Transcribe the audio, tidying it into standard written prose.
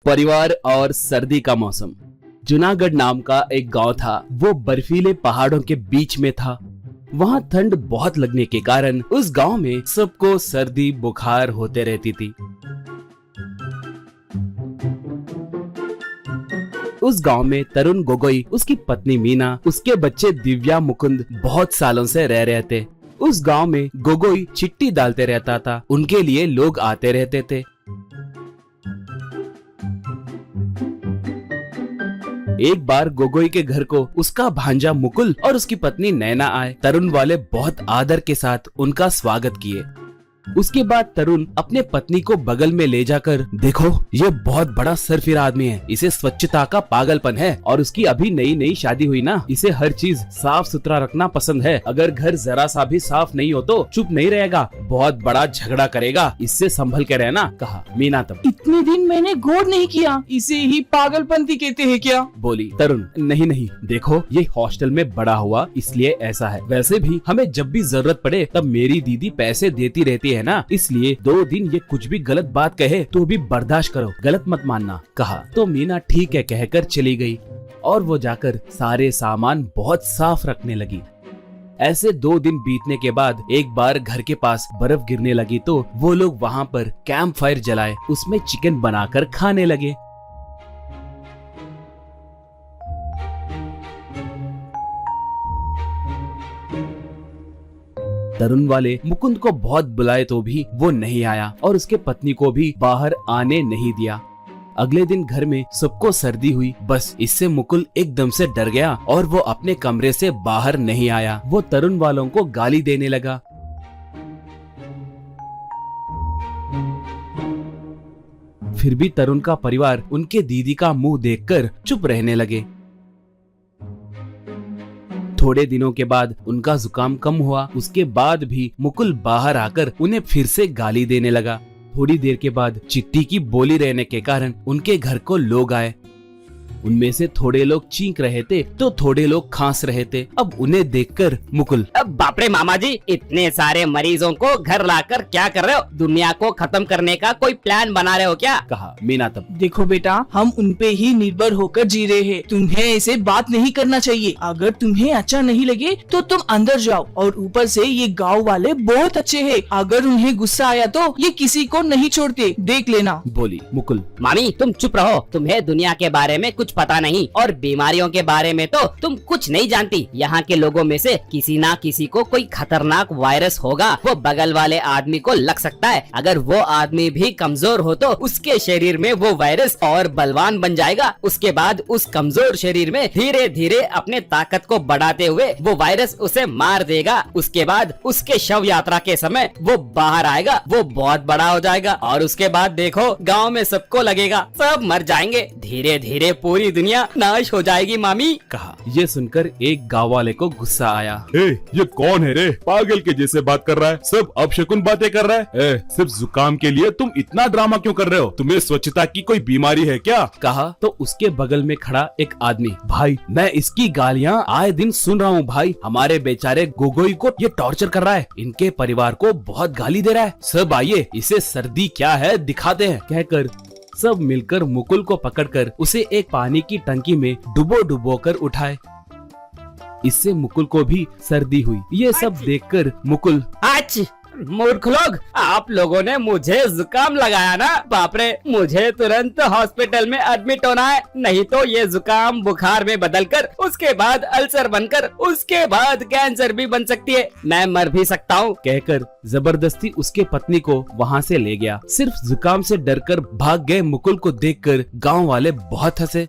परिवार और सर्दी का मौसम। जूनागढ़ नाम का एक गांव था। वो बर्फीले पहाड़ों के बीच में था। वहाँ ठंड बहुत लगने के कारण उस गांव में सबको सर्दी बुखार होते रहती थी। उस गांव में तरुण गोगोई, उसकी पत्नी मीना, उसके बच्चे दिव्या, मुकुंद बहुत सालों से रह रहे थे। उस गांव में गोगोई चिट्ठी डालते रहता था। उनके लिए लोग आते रहते थे। एक बार गोगोई के घर को उसका भांजा मुकुल और उसकी पत्नी नैना आए। तरुण वाले बहुत आदर के साथ उनका स्वागत किए। उसके बाद तरुण अपने पत्नी को बगल में ले जाकर, देखो ये बहुत बड़ा सरफिरा आदमी है, इसे स्वच्छता का पागलपन है और उसकी अभी नई नई शादी हुई ना, इसे हर चीज साफ सुथरा रखना पसंद है। अगर घर जरा सा भी साफ नहीं हो तो चुप नहीं रहेगा, बहुत बड़ा झगड़ा करेगा, इससे संभल के रहना, कहा मीना। तब इतने दिन मैंने गौर नहीं किया, इसे ही पागलपंती कहते हैं क्या? बोली तरुण। नहीं नहीं, देखो ये हॉस्टल में बड़ा हुआ इसलिए ऐसा है, वैसे भी हमें जब भी जरूरत पड़े तब मेरी दीदी पैसे देती रहती है ना, इसलिए 2 दिन ये कुछ भी गलत बात कहे तो भी बर्दाश्त करो, गलत मत मानना, कहा। तो मीना ठीक है कहकर चली गई और वो जाकर सारे सामान बहुत साफ रखने लगी। ऐसे 2 दिन बीतने के बाद एक बार घर के पास बर्फ गिरने लगी तो वो लोग वहाँ पर कैंप फायर जलाए, उसमें चिकन बनाकर खाने लगे। तरुण वाले मुकुंद को बहुत बुलाए तो भी वो नहीं आया और उसके पत्नी को भी बाहर आने नहीं दिया। अगले दिन घर में सबको सर्दी हुई। बस इससे मुकुल एकदम से डर गया और वो अपने कमरे से बाहर नहीं आया। वो तरुण वालों को गाली देने लगा। फिर भी तरुण का परिवार उनके दीदी का मुंह देखकर चुप रहने लगे। थोड़े दिनों के बाद उनका जुकाम कम हुआ। उसके बाद भी मुकुल बाहर आकर उन्हें फिर से गाली देने लगा। थोड़ी देर के बाद चिट्ठी की बोली रहने के कारण उनके घर को लोग आए। उनमें से थोड़े लोग चीख रहे थे तो थोड़े लोग खांस रहे थे। अब उन्हें देखकर मुकुल, अब बाप रे मामा जी, इतने सारे मरीजों को घर लाकर क्या कर रहे हो? दुनिया को खत्म करने का कोई प्लान बना रहे हो क्या? कहा। मीना तब, देखो बेटा, हम उन पे ही निर्भर होकर जी रहे हैं, तुम्हें ऐसे बात नहीं करना चाहिए। अगर तुम्हें अच्छा नहीं लगे तो तुम अंदर जाओ, और ऊपर से ये गाँव वाले बहुत अच्छे हैं, अगर उन्हें गुस्सा आया तो ये किसी को नहीं छोड़ते, देख लेना, बोली मुकुल। मामी तुम चुप रहो, तुम्हें दुनिया के बारे में कुछ पता नहीं और बीमारियों के बारे में तो तुम कुछ नहीं जानती। यहाँ के लोगों में से किसी ना किसी को कोई खतरनाक वायरस होगा, वो बगल वाले आदमी को लग सकता है। अगर वो आदमी भी कमजोर हो तो उसके शरीर में वो वायरस और बलवान बन जाएगा। उसके बाद उस कमजोर शरीर में धीरे धीरे अपने ताकत को बढ़ाते हुए वो वायरस उसे मार देगा। उसके बाद उसके शव यात्रा के समय वो बाहर आएगा, वो बहुत बड़ा हो जाएगा और उसके बाद देखो गाँव में सबको लगेगा सब मर जाएंगे। धीरे धीरे पूरी दुनिया नाश हो जाएगी मामी, कहा। ये सुनकर एक गाँव वाले को गुस्सा आया। ये कौन है रे? पागल के जैसे बात कर रहा है, सब अपशकुन बातें कर रहा है। सिर्फ जुकाम के लिए तुम इतना ड्रामा क्यों कर रहे हो? तुम्हें स्वच्छता की कोई बीमारी है क्या? कहा। तो उसके बगल में खड़ा एक आदमी, भाई मैं इसकी गालियाँ आए दिन सुन रहा हूँ भाई, हमारे बेचारे गोगोई को ये टॉर्चर कर रहा है, इनके परिवार को बहुत गाली दे रहा है, सब आइए इसे सर्दी क्या है दिखाते हैं, कहकर सब मिलकर मुकुल को पकड़कर उसे एक पानी की टंकी में डुबो कर उठाए। इससे मुकुल को भी सर्दी हुई। ये सब देखकर मुकुल, आज मूर्ख लोग, आप लोगों ने मुझे जुकाम लगाया ना, बाप रे, मुझे तुरंत हॉस्पिटल में एडमिट होना है, नहीं तो ये जुकाम बुखार में बदलकर उसके बाद अल्सर बनकर उसके बाद कैंसर भी बन सकती है, मैं मर भी सकता हूँ, कहकर जबरदस्ती उसके पत्नी को वहाँ से ले गया। सिर्फ जुकाम से डरकर भाग गए मुकुल को देखकर गांव वाले बहुत हंसे।